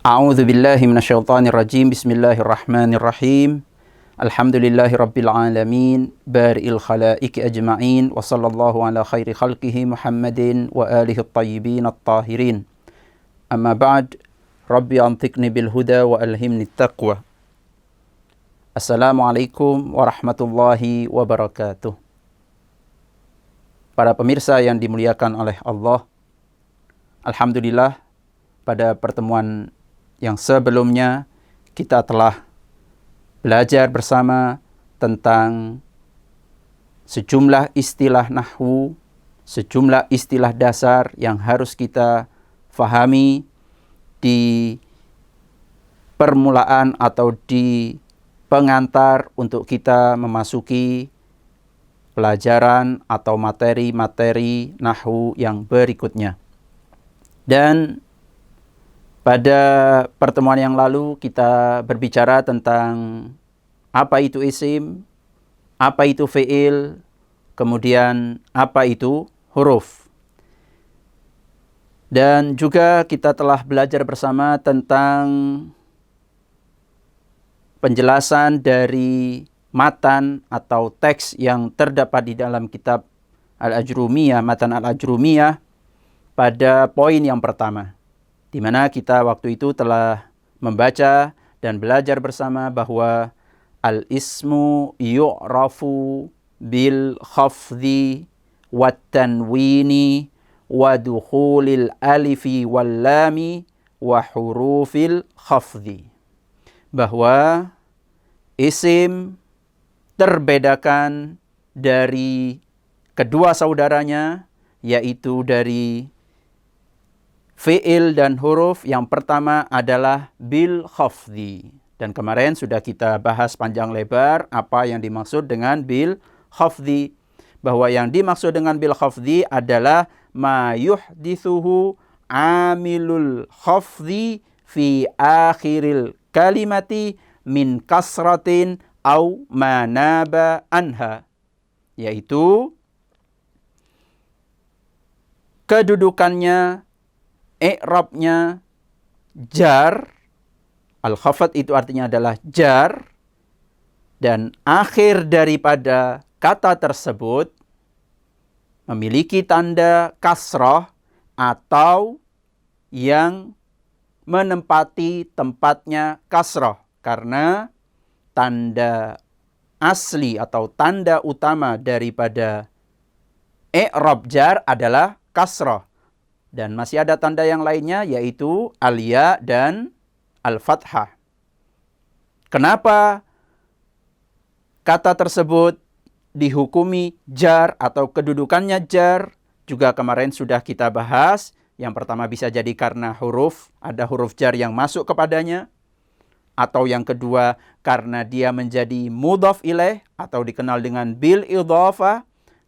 A'udzu billahi minasyaitonir rajim. Bismillahirrahmanirrahim. Alhamdulillahi rabbil alamin, bari'il khalaiqi ajma'in, wa sallallahu ala khairi khalqihi Muhammadin wa alihi at-tayyibin at-tahirin. Amma ba'd. Rabbi antiqni bil huda wa alhimni at-taqwa. Assalamualaikum warahmatullahi wabarakatuh. Para pemirsa yang dimuliakan oleh Allah, alhamdulillah pada pertemuan yang sebelumnya kita telah belajar bersama tentang sejumlah istilah nahwu, sejumlah istilah dasar yang harus kita fahami di permulaan atau di pengantar untuk kita memasuki pelajaran atau materi-materi nahwu yang berikutnya. Dan pada pertemuan yang lalu kita berbicara tentang apa itu isim, apa itu fi'il, kemudian apa itu huruf. Dan juga kita telah belajar bersama tentang penjelasan dari matan atau teks yang terdapat di dalam kitab Al-Ajrumiyah, matan Al-Ajrumiyah pada poin yang pertama, di mana kita waktu itu telah membaca dan belajar bersama bahwa al-ismu yu'rafu bil khafdhi wat tanwini wa dukhulil alifi wal lami wa hurufil khafdhi. Bahwa isim terbedakan dari kedua saudaranya, yaitu dari fi'il dan huruf. Yang pertama adalah bil khafdhi. Dan kemarin sudah kita bahas panjang lebar apa yang dimaksud dengan bil khafdhi. Bahwa yang dimaksud dengan bil khafdhi adalah ma yuhdithuhu amilul khafdhi fi akhiril kalimati min kasratin au manaba anha. Yaitu kedudukannya, i'rabnya jar. Al-khafad itu artinya adalah jar, dan akhir daripada kata tersebut memiliki tanda kasrah atau yang menempati tempatnya kasrah, karena tanda asli atau tanda utama daripada i'rab jar adalah kasrah. Dan masih ada tanda yang lainnya, yaitu al-ya dan al-fathah. Kenapa kata tersebut dihukumi jar atau kedudukannya jar? Juga kemarin sudah kita bahas. Yang pertama bisa jadi karena huruf, ada huruf jar yang masuk kepadanya. Atau yang kedua karena dia menjadi mudhaf ilaih atau dikenal dengan bil idhafah.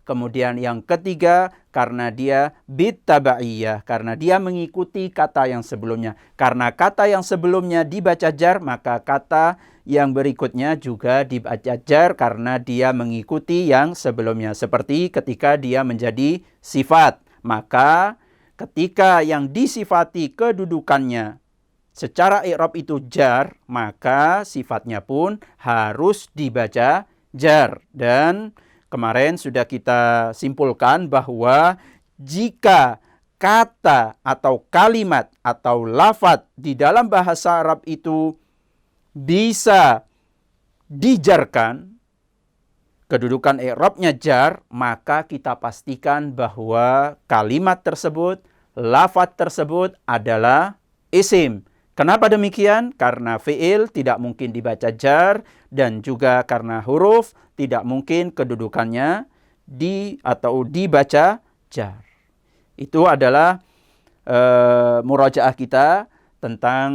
Kemudian yang ketiga karena dia bittabaiyah, karena dia mengikuti kata yang sebelumnya. Karena kata yang sebelumnya dibaca jar, maka kata yang berikutnya juga dibaca jar karena dia mengikuti yang sebelumnya. Seperti ketika dia menjadi sifat, maka ketika yang disifati kedudukannya secara i'rab itu jar, maka sifatnya pun harus dibaca jar. Dan kemarin sudah kita simpulkan bahwa jika kata atau kalimat atau lafadz di dalam bahasa Arab itu bisa dijarkan, kedudukan i'rabnya jar, maka kita pastikan bahwa kalimat tersebut, lafadz tersebut adalah isim. Kenapa demikian? Karena fi'il tidak mungkin dibaca jar, dan juga karena huruf tidak mungkin kedudukannya atau dibaca jar. Itu adalah murajaah kita tentang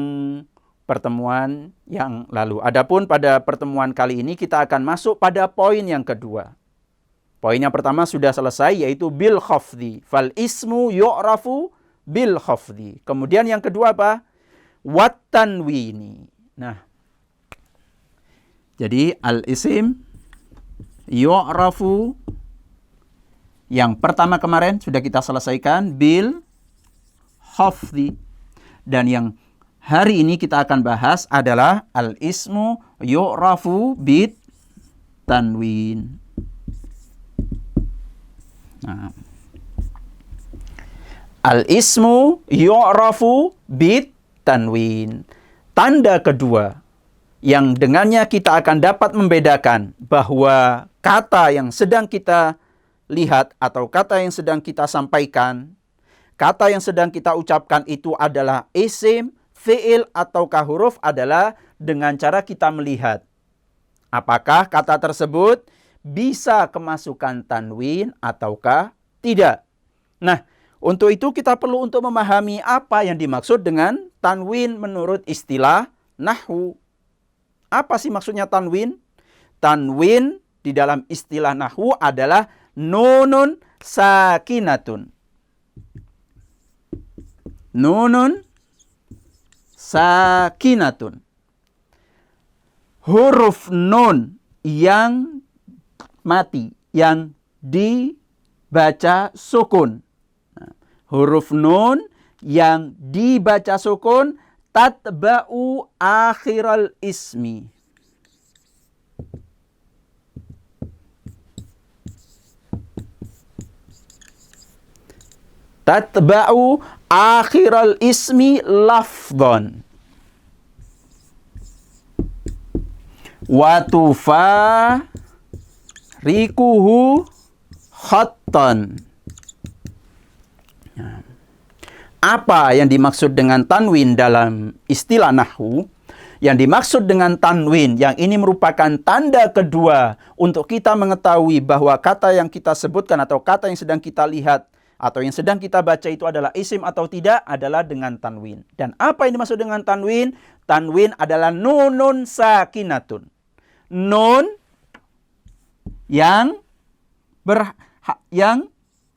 pertemuan yang lalu. Adapun pada pertemuan kali ini kita akan masuk pada poin yang kedua. Poin yang pertama sudah selesai, yaitu bil khafdhi. Fal ismu yu'rafu bil khafdhi. Kemudian yang kedua apa? Wat tanwini. Nah, jadi al-isim yu'rafu, yang pertama kemarin sudah kita selesaikan bil khafdhi, dan yang hari ini kita akan bahas adalah al-ismu yu'rafu bit tanwin. Nah, al-ismu yu'rafu bit tanwin. Tanda kedua yang dengannya kita akan dapat membedakan bahwa kata yang sedang kita lihat atau kata yang sedang kita sampaikan, kata yang sedang kita ucapkan itu adalah isim, fi'il, ataukah huruf adalah dengan cara kita melihat. Apakah kata tersebut bisa kemasukan tanwin ataukah tidak. Nah, untuk itu kita perlu untuk memahami apa yang dimaksud dengan tanwin menurut istilah nahwu. Apa sih maksudnya tanwin? Tanwin di dalam istilah nahwu adalah nunun sakinatun. Nunun sakinatun. Huruf nun yang mati, yang dibaca sukun. Huruf nun yang dibaca sukun tatba'u akhiral ismi. Tatba'u akhiral ismi lafdhan. Wa tufariquhu khattan. Apa yang dimaksud dengan tanwin dalam istilah nahwu? Yang dimaksud dengan tanwin yang ini merupakan tanda kedua untuk kita mengetahui bahwa kata yang kita sebutkan atau kata yang sedang kita lihat atau yang sedang kita baca itu adalah isim atau tidak adalah dengan tanwin. Dan apa yang dimaksud dengan tanwin? Tanwin adalah nunun sakinatun. Nun yang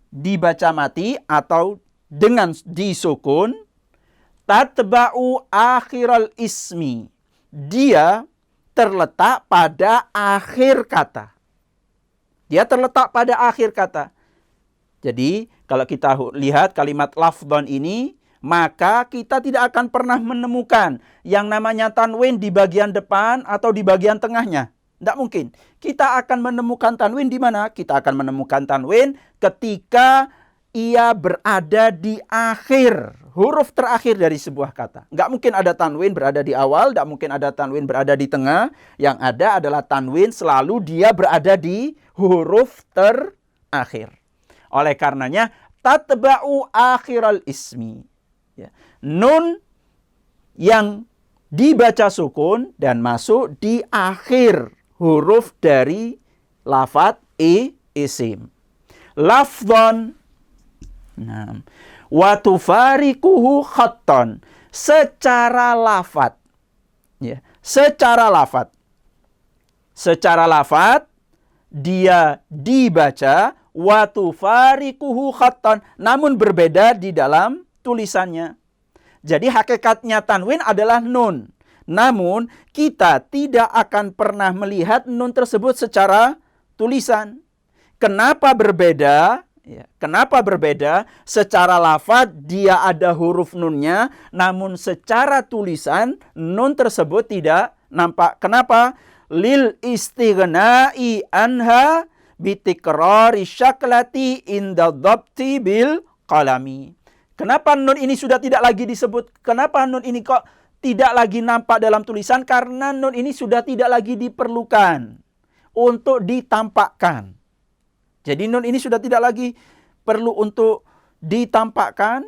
dibaca mati atau dengan disukun, tatba'u akhiral ismi. Dia terletak pada akhir kata. Dia terletak pada akhir kata. Jadi, kalau kita lihat kalimat lafdhan ini, maka kita tidak akan pernah menemukan yang namanya tanwin di bagian depan atau di bagian tengahnya. Tidak mungkin. Kita akan menemukan tanwin di mana? Kita akan menemukan tanwin ketika ia berada di akhir, huruf terakhir dari sebuah kata. Nggak mungkin ada tanwin berada di awal, nggak mungkin ada tanwin berada di tengah. Yang ada adalah tanwin selalu dia berada di huruf terakhir. Oleh karenanya, tatba'u akhiral ismi. Ya. Nun yang dibaca sukun dan masuk di akhir huruf dari lafadz isim. Lafdhan. Nah, wa tufariquhu khattan. Secara lafadz. Ya, secara lafadz. Secara lafadz dia dibaca wa tufariquhu khattan, namun berbeda di dalam tulisannya. Jadi hakikatnya tanwin adalah nun. Namun kita tidak akan pernah melihat nun tersebut secara tulisan. Kenapa berbeda? Ya, kenapa berbeda? Secara lafadz dia ada huruf nunnya, namun secara tulisan nun tersebut tidak nampak. Kenapa? Lil istighna'i anha bitikrari syaklati inda dhabti bil qalami. Kenapa nun ini sudah tidak lagi disebut? Kenapa nun ini kok tidak lagi nampak dalam tulisan? Karena nun ini sudah tidak lagi diperlukan untuk ditampakkan. Jadi nun ini sudah tidak lagi perlu untuk ditampakkan,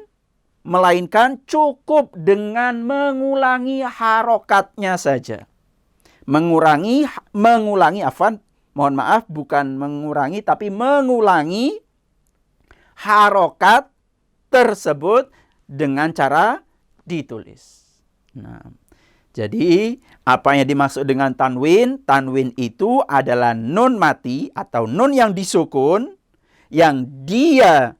melainkan cukup dengan mengulangi harokatnya saja. Mengulangi, mohon maaf, bukan mengurangi, tapi mengulangi harokat tersebut dengan cara ditulis. Nah, jadi apa yang dimaksud dengan tanwin? Tanwin itu adalah nun mati atau nun yang disukun, yang dia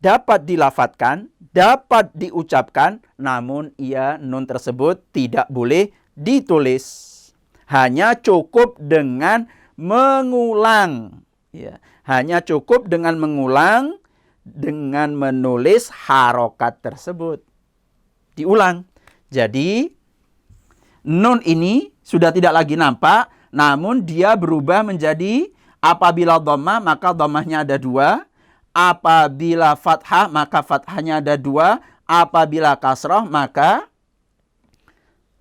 dapat dilafadzkan, dapat diucapkan, namun nun tersebut tidak boleh ditulis. Hanya cukup dengan mengulang. Ya, hanya cukup dengan mengulang, dengan menulis harokat tersebut. Diulang. Jadi nun ini sudah tidak lagi nampak, namun dia berubah menjadi apabila dhammah maka dhammahnya ada dua, apabila fathah maka fathahnya ada dua, apabila kasroh maka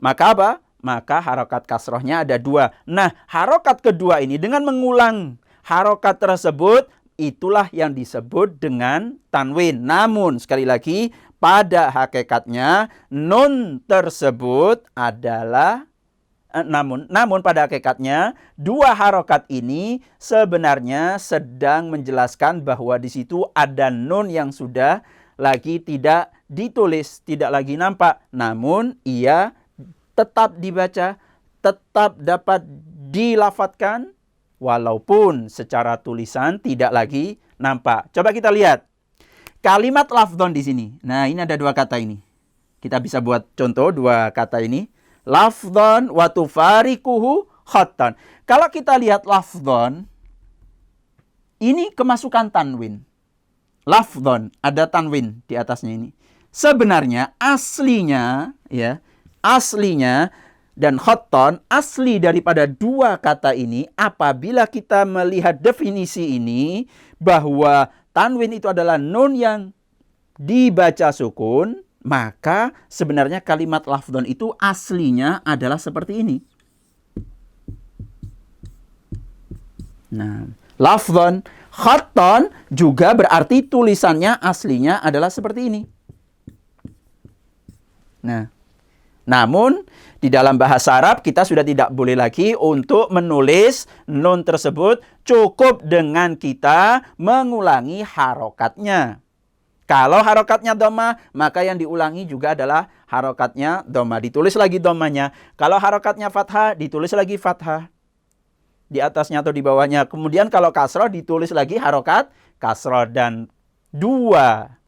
apa? Maka harokat kasrohnya ada dua. Nah, harokat kedua ini dengan mengulang harokat tersebut, itulah yang disebut dengan tanwin. Namun, sekali lagi, pada hakikatnya, nun tersebut adalah, namun pada hakikatnya, dua harokat ini sebenarnya sedang menjelaskan bahwa di situ ada nun yang sudah lagi tidak ditulis, tidak lagi nampak. Namun, ia tetap dibaca, tetap dapat dilafatkan, walaupun secara tulisan tidak lagi nampak. Coba kita lihat kalimat lafdhon di sini. Nah, ini ada dua kata ini. Kita bisa buat contoh dua kata ini. Lafdhon wa tufarikuhu khattan. Kalau kita lihat lafdhon, ini kemasukan tanwin. Lafdhon, ada tanwin di atasnya ini. Sebenarnya aslinya dan khattan, asli daripada dua kata ini, apabila kita melihat definisi ini, bahwa tanwin itu adalah nun yang dibaca sukun, maka sebenarnya kalimat lafdhon itu aslinya adalah seperti ini. Nah, lafdhon, khattan juga berarti tulisannya aslinya adalah seperti ini. Nah, namun di dalam bahasa Arab kita sudah tidak boleh lagi untuk menulis nun tersebut, cukup dengan kita mengulangi harokatnya. Kalau harokatnya dhammah, maka yang diulangi juga adalah harokatnya dhammah. Ditulis lagi dhammahnya. Kalau harokatnya fathah, ditulis lagi fathah di atasnya atau di bawahnya. Kemudian kalau kasroh, ditulis lagi harokat kasroh. Dan dua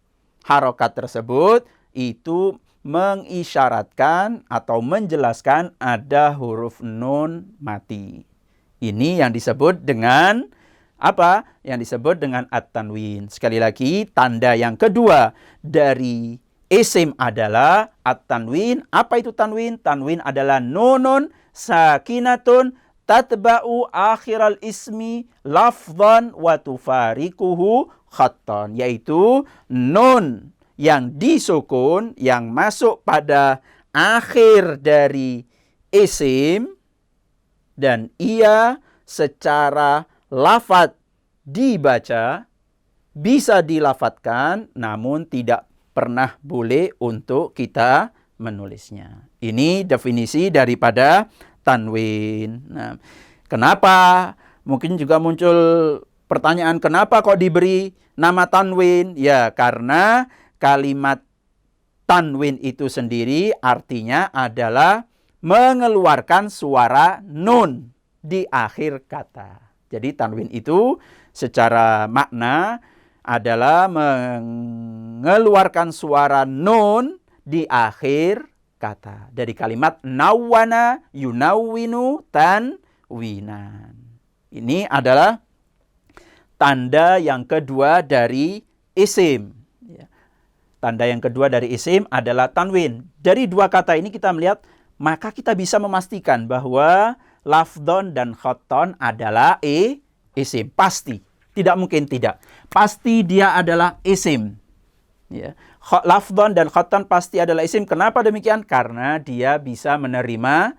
harokat tersebut itu mengisyaratkan atau menjelaskan ada huruf nun mati. Ini yang disebut dengan apa? Yang disebut dengan at-tanwin. Sekali lagi, tanda yang kedua dari isim adalah at-tanwin. Apa itu tanwin? Tanwin adalah nunun sakinatun tatba'u akhiral ismi lafdhan wa tufarikuhu khattan. Yaitu nun yang disukun, yang masuk pada akhir dari isim, dan ia secara lafaz dibaca, bisa dilafatkan, namun tidak pernah boleh untuk kita menulisnya. Ini definisi daripada tanwin. Nah, kenapa? Mungkin juga muncul pertanyaan, kenapa kok diberi nama tanwin? Ya, karena kalimat tanwin itu sendiri artinya adalah mengeluarkan suara nun di akhir kata. Jadi tanwin itu secara makna adalah mengeluarkan suara nun di akhir kata. Dari kalimat nawwana yunawwinu tanwinan. Ini adalah tanda yang kedua dari isim. Tanda yang kedua dari isim adalah tanwin. Dari dua kata ini kita melihat, maka kita bisa memastikan bahwa lafdhon dan khattan adalah isim. Pasti. Tidak mungkin tidak. Pasti dia adalah isim. Ya. Lafdhon dan khattan pasti adalah isim. Kenapa demikian? Karena dia bisa menerima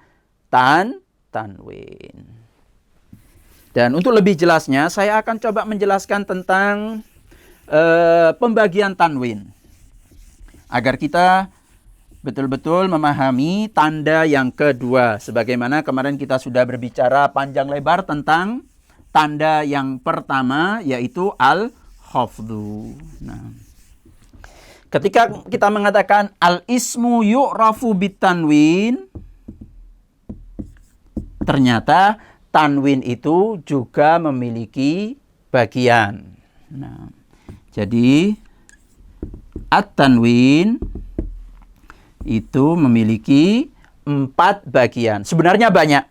tanwin. Dan untuk lebih jelasnya, saya akan coba menjelaskan tentang pembagian tanwin. Agar kita betul-betul memahami tanda yang kedua. Sebagaimana kemarin kita sudah berbicara panjang lebar tentang tanda yang pertama, yaitu al-khafdhu. Nah, ketika kita mengatakan al-ismu yu'rafu bitanwin, ternyata tanwin itu juga memiliki bagian. Nah, jadi at-tanwin itu memiliki 4 bagian. Sebenarnya banyak.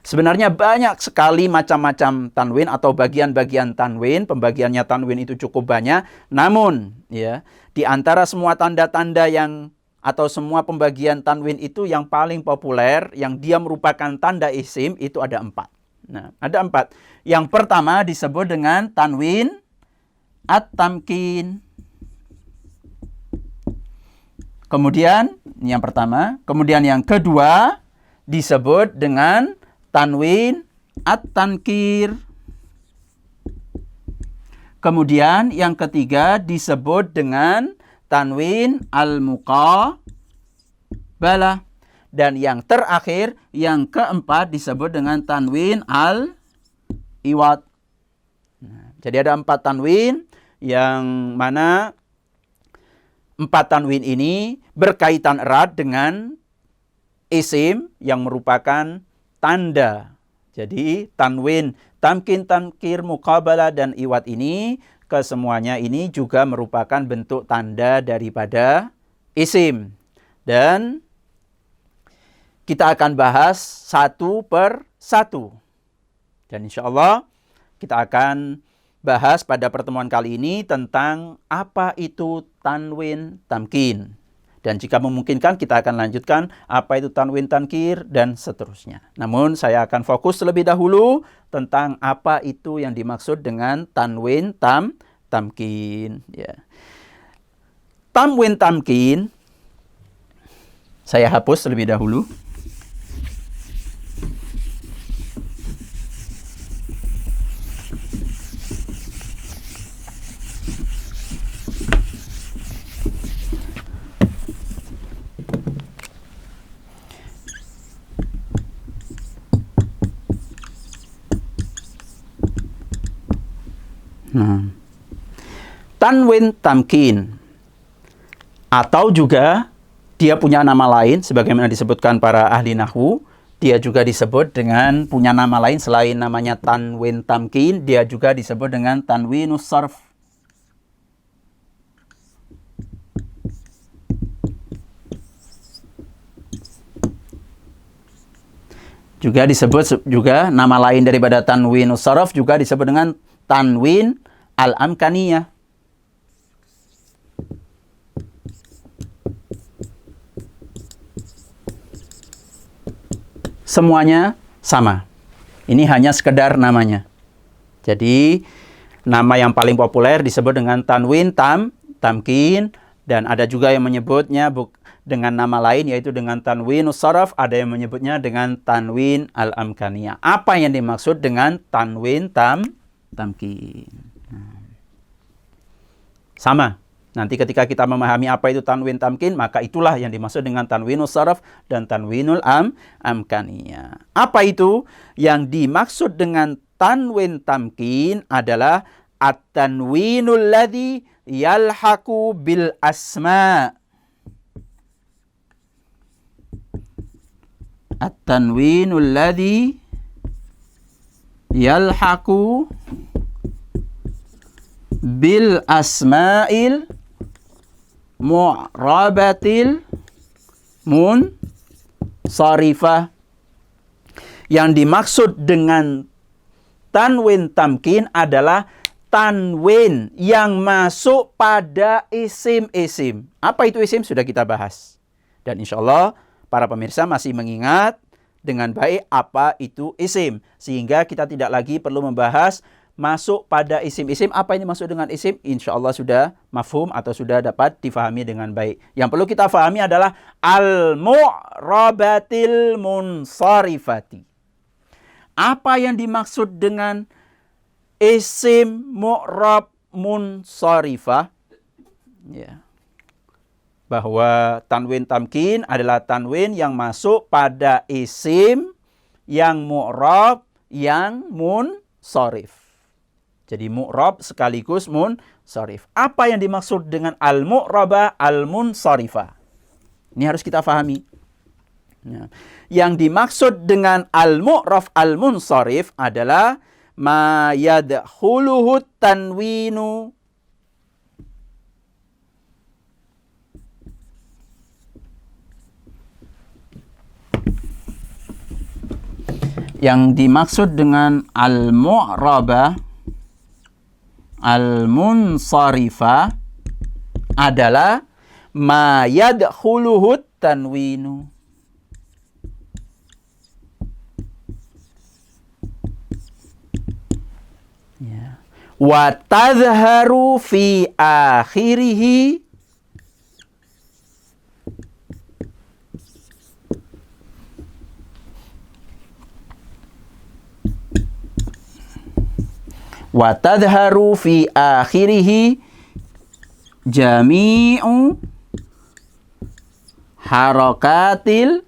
Sebenarnya banyak sekali macam-macam tanwin atau bagian-bagian tanwin. Pembagiannya tanwin itu cukup banyak. Namun, ya, di antara semua tanda-tanda yang atau semua pembagian tanwin itu yang paling populer, yang dia merupakan tanda isim, itu ada 4. Nah, ada 4. Yang pertama disebut dengan tanwin at-tamkin. Kemudian, yang pertama. Kemudian yang kedua disebut dengan tanwin at-tankir. Kemudian yang ketiga disebut dengan tanwin al-muqabalah. Dan yang terakhir, yang keempat disebut dengan tanwin al-iwad. Nah, jadi ada 4 tanwin, yang mana 4 tanwin ini berkaitan erat dengan isim yang merupakan tanda. Jadi tanwin tamkin, tankir, muqabalah, dan iwad ini, kesemuanya ini juga merupakan bentuk tanda daripada isim. Dan kita akan bahas satu per satu. Dan insya Allah kita akan bahas pada pertemuan kali ini tentang apa itu tanwin tamkin. Dan jika memungkinkan kita akan lanjutkan apa itu tanwin tankir dan seterusnya. Namun saya akan fokus terlebih dahulu tentang apa itu yang dimaksud dengan tanwin tamkin. Ya. Tanwin tamkin saya hapus terlebih dahulu. Tanwin tamkin, atau juga dia punya nama lain sebagaimana disebutkan para ahli nahwu, dia juga disebut dengan punya nama lain selain namanya tanwin tamkin, dia juga disebut dengan tanwinus sarf. Juga disebut juga nama lain daripada tanwinus sarf juga disebut dengan tanwin al-amkaniyah. Semuanya sama. Ini hanya sekedar namanya. Jadi, nama yang paling populer disebut dengan tanwin tamkin, dan ada juga yang menyebutnya dengan nama lain, yaitu dengan tanwinus sarf, ada yang menyebutnya dengan tanwin al-amkaniyah. Apa yang dimaksud dengan tanwin tamkin? Sama. Nanti ketika kita memahami apa itu tanwin tamkin, maka itulah yang dimaksud dengan tanwinus sarf dan tanwinul amkaniyah. Apa itu? Yang dimaksud dengan tanwin tamkin adalah at-tanwinul ladzi yalhaqu bil asma. At-tanwinul ladzi yalhaqu bil asma'il mu'rabatil munsharifah. Yang dimaksud dengan tanwin tamkin adalah tanwin yang masuk pada isim-isim. Apa itu isim? Sudah kita bahas. Dan insya Allah para pemirsa masih mengingat dengan baik apa itu isim. Sehingga kita tidak lagi perlu membahas masuk pada isim-isim. Apa ini masuk dengan isim? Insya Allah sudah mafhum atau sudah dapat difahami dengan baik. Yang perlu kita fahami adalah al-mu'rabatil munsharifati. Apa yang dimaksud dengan isim mu'rab munsharifah? Ya. Bahwa tanwin tamkin adalah tanwin yang masuk pada isim yang mu'rab yang munsharif. Jadi mu'rab sekaligus munsharif. Apa yang dimaksud dengan al-mu'rabah al-munsharifah? Ini harus kita fahami. Ya. Yang dimaksud dengan al-mu'raf al-munsharif adalah ma yadkhuluhu tanwinu yang dimaksud dengan al-mu'rabah al-munsharifah adalah ma yadkhuluhut tanwinu. Ya. Wa tadharu fi akhirihi wa tadharu fi akhirihi jami'u harakatil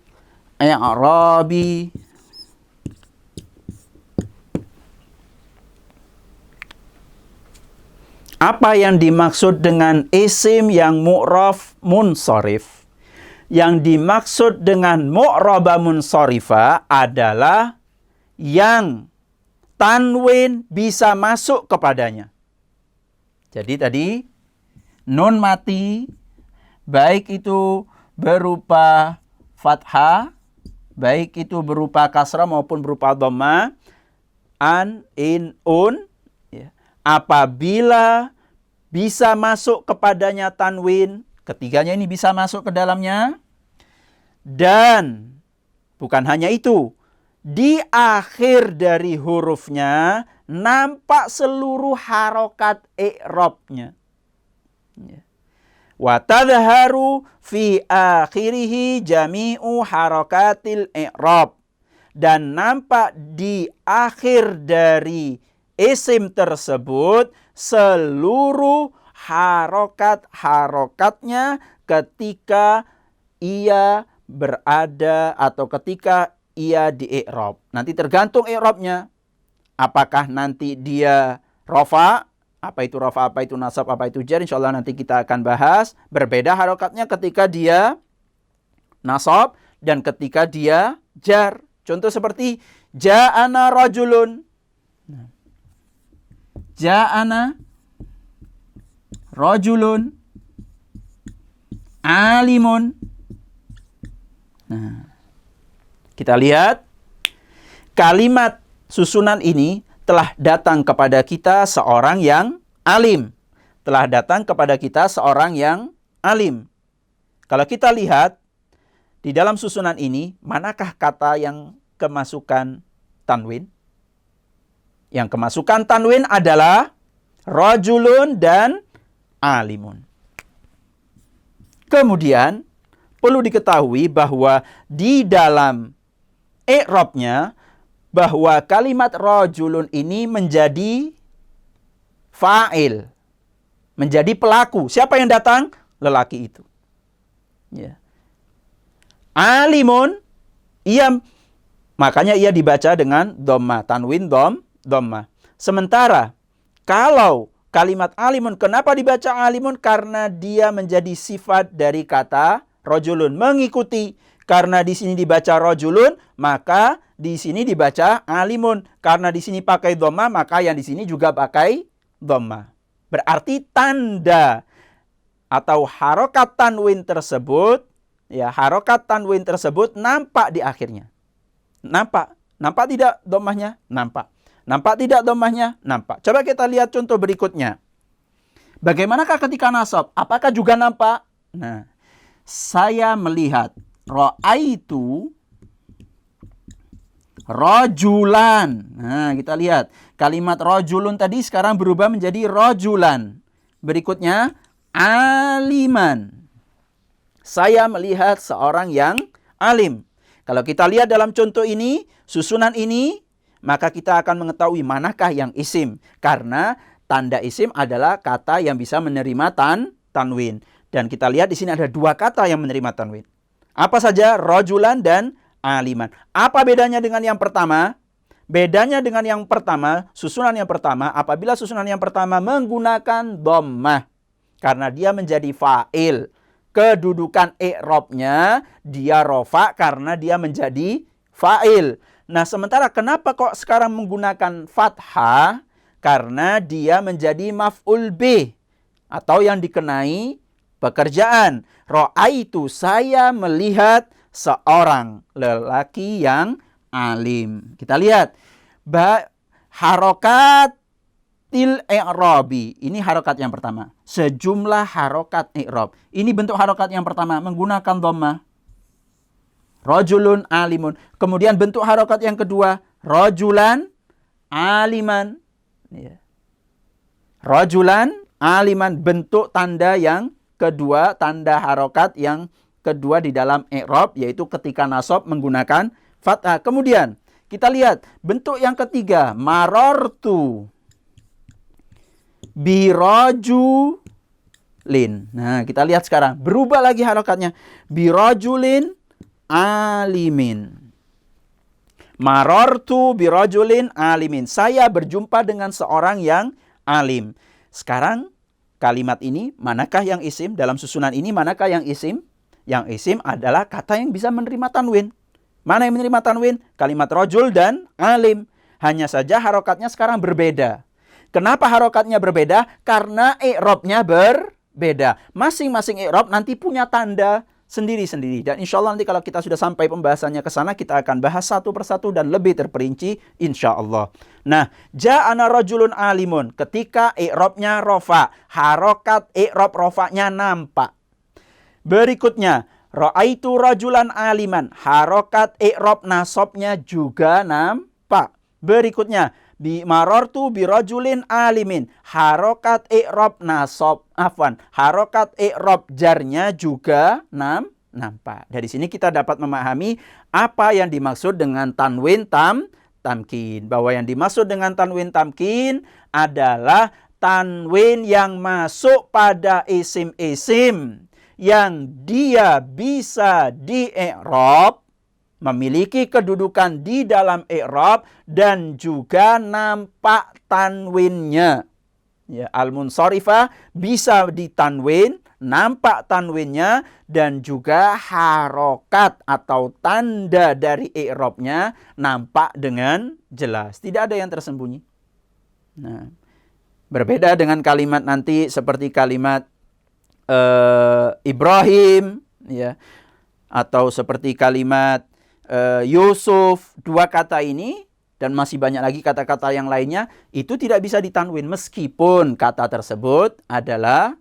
i'rabi. Apa yang dimaksud dengan isim yang mu'raf munsharif? Yang dimaksud dengan mu'raba munsharifah adalah yang tanwin bisa masuk kepadanya. Jadi tadi nun mati, baik itu berupa fathah, baik itu berupa kasrah maupun berupa dhamma, an, in, un, ya. Apabila bisa masuk kepadanya tanwin, ketiganya ini bisa masuk ke dalamnya. Dan bukan hanya itu, di akhir dari hurufnya nampak seluruh harokat i'rabnya. Wa tadharu fi akhirihi jami'u harakatil i'rab. Dan nampak di akhir dari isim tersebut seluruh harokat-harokatnya ketika ia berada atau ketika ia di i'rab. Nanti tergantung i'rabnya. Apakah nanti dia rafa, apa itu rafa, apa itu nasab, apa itu jar, insyaallah nanti kita akan bahas. Berbeda harokatnya ketika dia nasab dan ketika dia jar. Contoh seperti ja'ana rajulun. Ja'ana rajulun alimun. Nah, kita lihat kalimat susunan ini telah datang kepada kita seorang yang alim. Telah datang kepada kita seorang yang alim. Kalau kita lihat di dalam susunan ini, manakah kata yang kemasukan tanwin? Yang kemasukan tanwin adalah rajulun dan alimun. Kemudian perlu diketahui bahwa di dalam i'rabnya bahwa kalimat rajulun ini menjadi fa'il, menjadi pelaku. Siapa yang datang? Lelaki itu. Ya. Alimun, makanya ia dibaca dengan dhamma, tanwin dhamma. Sementara kalau kalimat alimun, kenapa dibaca alimun? Karena dia menjadi sifat dari kata rajulun, mengikuti. Karena di sini dibaca rajulun, maka di sini dibaca alimun. Karena di sini pakai dhamma, maka yang di sini juga pakai dhamma. Berarti tanda atau harokat tanwin tersebut, ya, harokat tanwin tersebut nampak di akhirnya. Nampak tidak dhammahnya? Nampak. Nampak tidak dhammahnya? Nampak. Coba kita lihat contoh berikutnya. Bagaimanakah ketika nasab? Apakah juga nampak? Nah, saya melihat ra'aitu rajulan. Nah, kita lihat. Kalimat rajulun tadi sekarang berubah menjadi rajulan. Berikutnya, aliman. Saya melihat seorang yang alim. Kalau kita lihat dalam contoh ini, susunan ini, maka kita akan mengetahui manakah yang isim. Karena tanda isim adalah kata yang bisa menerima tanwin. Dan kita lihat di sini ada dua kata yang menerima tanwin. Apa saja? Rajulan dan aliman. Apa bedanya dengan yang pertama? Bedanya dengan yang pertama, susunan yang pertama, apabila susunan yang pertama menggunakan dhammah. Karena dia menjadi fa'il. Kedudukan i'rabnya dia rafa karena dia menjadi fa'il. Nah, sementara kenapa kok sekarang menggunakan fathah? Karena dia menjadi maf'ul bih atau yang dikenai pekerjaan. Ra'aitu, saya melihat seorang lelaki yang alim. Kita lihat harokat harakatil i'rabi. Ini harokat yang pertama. Sejumlah harokat i'rab. Ini bentuk harokat yang pertama menggunakan dhammah. Rajulun alimun. Kemudian bentuk harokat yang kedua, rajulan aliman. Ya. Rajulan aliman, bentuk tanda yang kedua, tanda harokat yang kedua di dalam i'rab, yaitu ketika nasab menggunakan fathah. Kemudian kita lihat bentuk yang ketiga, marartu birajulin. Nah, kita lihat sekarang. Berubah lagi harokatnya. Birajulin alimin. Marartu birajulin alimin. Saya berjumpa dengan seorang yang alim. Sekarang kalimat ini, manakah yang isim? Dalam susunan ini, manakah yang isim? Yang isim adalah kata yang bisa menerima tanwin. Mana yang menerima tanwin? Kalimat rajul dan alim. Hanya saja harokatnya sekarang berbeda. Kenapa harokatnya berbeda? Karena i'rabnya berbeda. Masing-masing i'rab nanti punya tanda sendiri-sendiri. Dan insya Allah nanti kalau kita sudah sampai pembahasannya ke sana, kita akan bahas satu persatu dan lebih terperinci insya Allah. Nah, ja'ana rajulun alimun. Ketika i'rabnya rofa, harokat i'rab rofanya nampak. Berikutnya, ra'aitu rajulan aliman. Harokat i'rab nasabnya juga nampak. Berikutnya, marartu birajulin alimin. Harokat i'rab nasab. Harokat i'rab jarnya juga nampak. Dari sini kita dapat memahami apa yang dimaksud dengan tanwin tamkin. Bahwa yang dimaksud dengan tanwin tamkin adalah tanwin yang masuk pada isim-isim yang dia bisa di-i'rab, memiliki kedudukan di dalam i'rab dan juga nampak tanwinnya. Ya, al-munsharifah bisa ditanwin, nampak tanwinnya dan juga harokat atau tanda dari i'rabnya nampak dengan jelas. Tidak ada yang tersembunyi. Nah, berbeda dengan kalimat nanti seperti kalimat Ibrahim, ya, atau seperti kalimat Yusuf. Dua kata ini dan masih banyak lagi kata-kata yang lainnya itu tidak bisa ditanwin meskipun kata tersebut adalah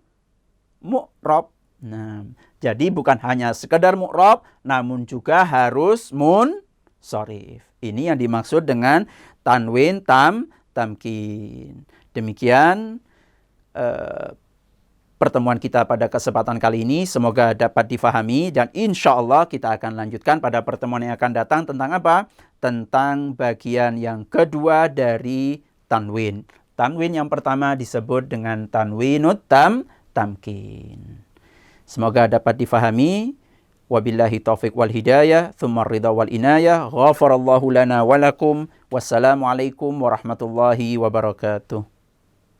mu'rab. Nah, jadi bukan hanya sekedar mu'rab, namun juga harus munsharif. Ini yang dimaksud dengan tanwin tamkin. Demikian pertemuan kita pada kesempatan kali ini. Semoga dapat difahami dan insya Allah kita akan lanjutkan pada pertemuan yang akan datang tentang apa? Tentang bagian yang kedua dari tanwin. Tanwin yang pertama disebut dengan tanwinut tamkin. Semoga dapat difahami. Wabillahi taufiq wal hidayah, thumma ridha wal inayah. Ghafarallahu lana walakum. Wassalamualaikum warahmatullahi wabarakatuh.